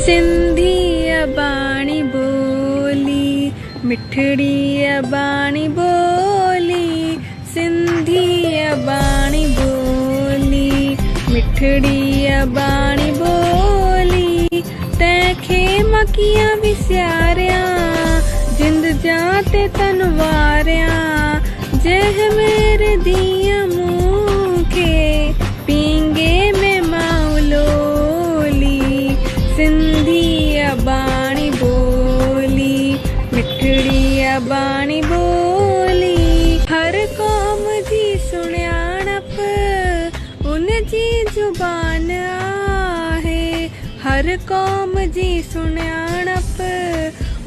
सिंधी अबाणी बोली मिठड़ी अबाणी बोली, सिंधी अबाणी बोली मिठड़ी अबाणी बोली। तैंखे मकियां विसारियां जिंद जाते तनवारियां, जह मेरे दिया मूंखे पींगे में माउलोली। सिंधी अबाणी बोली मिठड़ी अबाणी बोली। हर क़ौम जी सुञाणप उन जी ज़ुबान आहे, हर क़ौम जी सुञाणप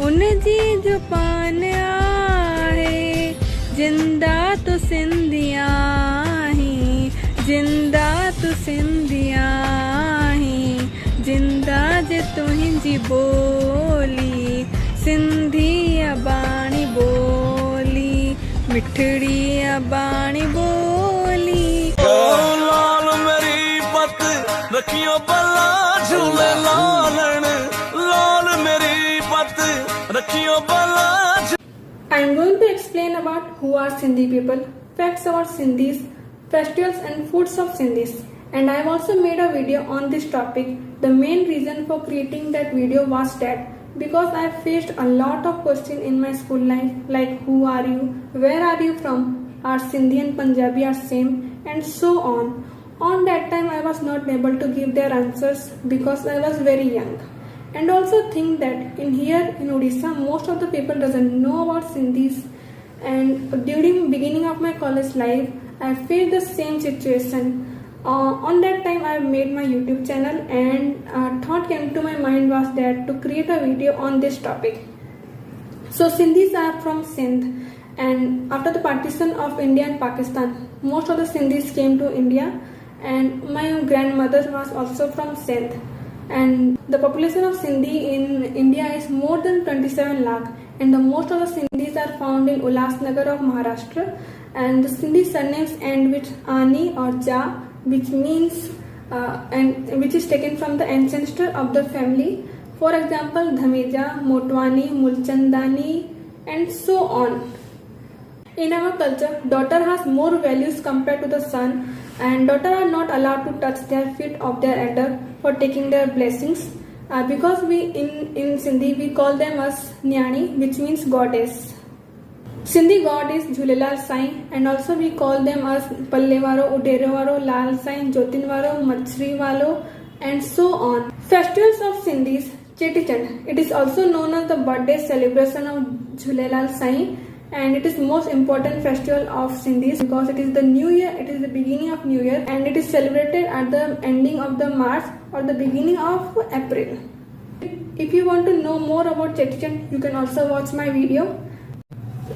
उन जी ज़ुबान आहे। जिंदा तू सिंधी आहीं, जिंदा तू सिंधी आहीं, जिंदा जे तुंहिंजी बोली। सिंधी अबाणी बोली मिठड़ी अबाणी बोली। लाल मेरी पत रखियो भला झूले लालन, लाल मेरी पत रखियो भला। I am going to explain about who are Sindhi people, facts about Sindhis, festivals and foods of Sindhis. And I have also made a video on this topic. The main reason for creating that video was that because I faced a lot of questions in my school life, like who are you, where are you from, are Sindhi and Punjabi are same, and so on. On that time I was not able to give their answers because I was very young. And also think that in here in Odisha most of the people doesn't know about Sindhis, and during beginning of my college life I faced the same situation. On that time I made my YouTube channel, and thought came to my mind was that to create a video on this topic. So Sindhis are from Sindh, and after the partition of India and Pakistan most of the Sindhis came to India, and my grandmother was also from Sindh. And the population of Sindhi in India is more than 27 lakh, and the most of the Sindhis are found in Ulasnagar of Maharashtra. And the Sindhi surnames end with Ani or Ja, which means and which is taken from the ancestor of the family. For example, Dhameja, Motwani, Mulchandani, and so on. In our culture, daughter has more values compared to the son, and daughter are not allowed to touch their feet of their elder for taking their blessings, because we in Sindhi we call them as Nyani, which means goddess. Sindhi god is Jhulelal Sai, and also we call them as Palle Waro, Udere Waro, Lal Sai, Jotin Waro, Machri Walo, and so on. Festivals of Sindhis, Cheti Chand. It is also known as the birthday celebration of Jhulelal Sai, and it is most important festival of Sindhis because it is the new year, it is the beginning of new year, and it is celebrated at the ending of the March or the beginning of April. If you want to know more about Cheti Chand, you can also watch my video.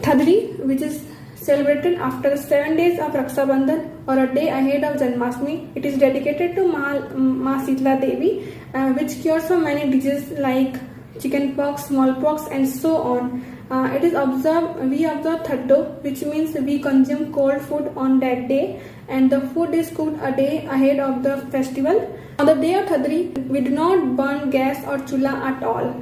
Thadri, which is celebrated after 7 days of Raksha Bandhan or a day ahead of Janmashtami. It is dedicated to Ma Sitla Devi, which cures for many diseases like chickenpox, smallpox, and so on. We observe Thaddo, which means we consume cold food on that day, and the food is cooked a day ahead of the festival. On the day of Thadri, we do not burn gas or chula at all.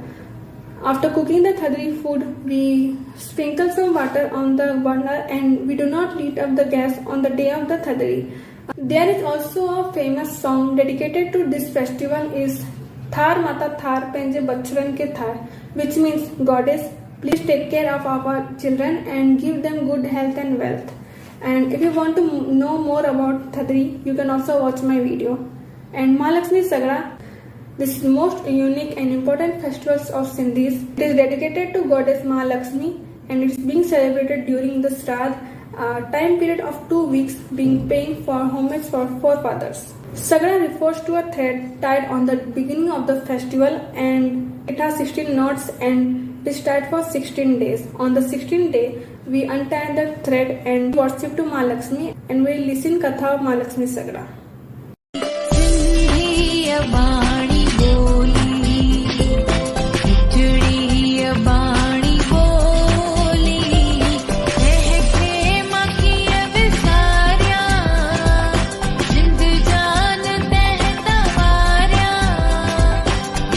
After cooking the Thadri food, we sprinkle some water on the burner, and we do not light up the gas on the day of the Thadri. There is also a famous song dedicated to this festival is Thar Mata Thar Penje Bachran Ke Thar, which means Goddess, please take care of our children and give them good health and wealth. And if you want to know more about Thadri, you can also watch my video. And Mahalakshmi Sagra, this is the most unique and important festivals of Sindhis. It is dedicated to Goddess Mahalakshmi, and it is being celebrated during the Shraddh time period of 2 weeks, being paying for homage for forefathers. Sagra refers to a thread tied on the beginning of the festival, and it has 16 knots and it is tied for 16 days. On the 16th day, we untie the thread and worship to Mahalakshmi, and we listen Katha of Mahalakshmi Sagra.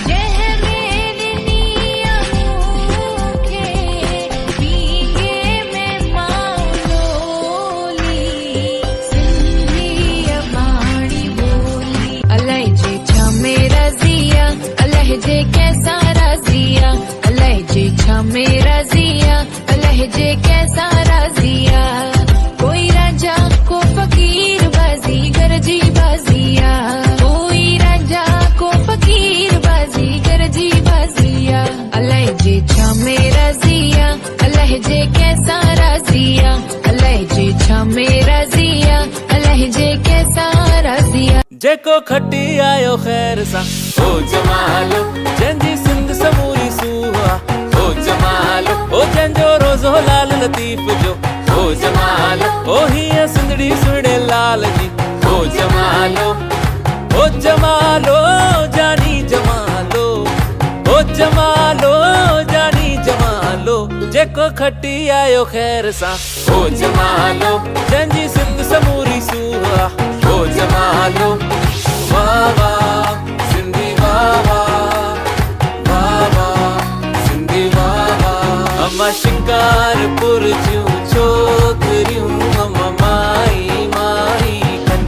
जह खटी आयो खैर सा ओ जमालो जंजी सिंध समूरी सूहा ओ जमालो ओ जंजो रोज़ो लाल लतीफ़ जो ओ जमालो ओ हिया सिंधड़ी सुणे लाल जी ओ जमालो जानी जमालो ओ जमालो जानी जमालो जेको खटी आयो खैर सा ओ जमालो जंजी सिंध समूरी सूहा ओ जमालो वाह वाह सिंधी वाह वाह सिंधी वाह अम्मा शिकारपुर जूं छोकरियूं अम्मा माई माई कन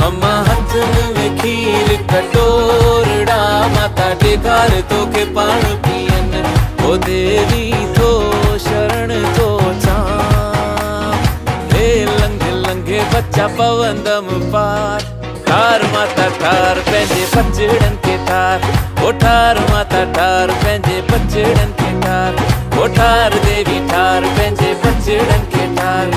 अम्मा हथन में खीर कटोरड़ा माता ॾेखार तोखे पाण पियन ओ देवी थो शरण थो चा हे लंघे लंघे बच्चा पवंदम पार ठार माता ठार पंहिंजे बचड़न के ठार ओ ठार माता ठार पंहिंजे बचड़न के ठार ओ ठार देवी ठार पंहिंजे बचड़न के ठार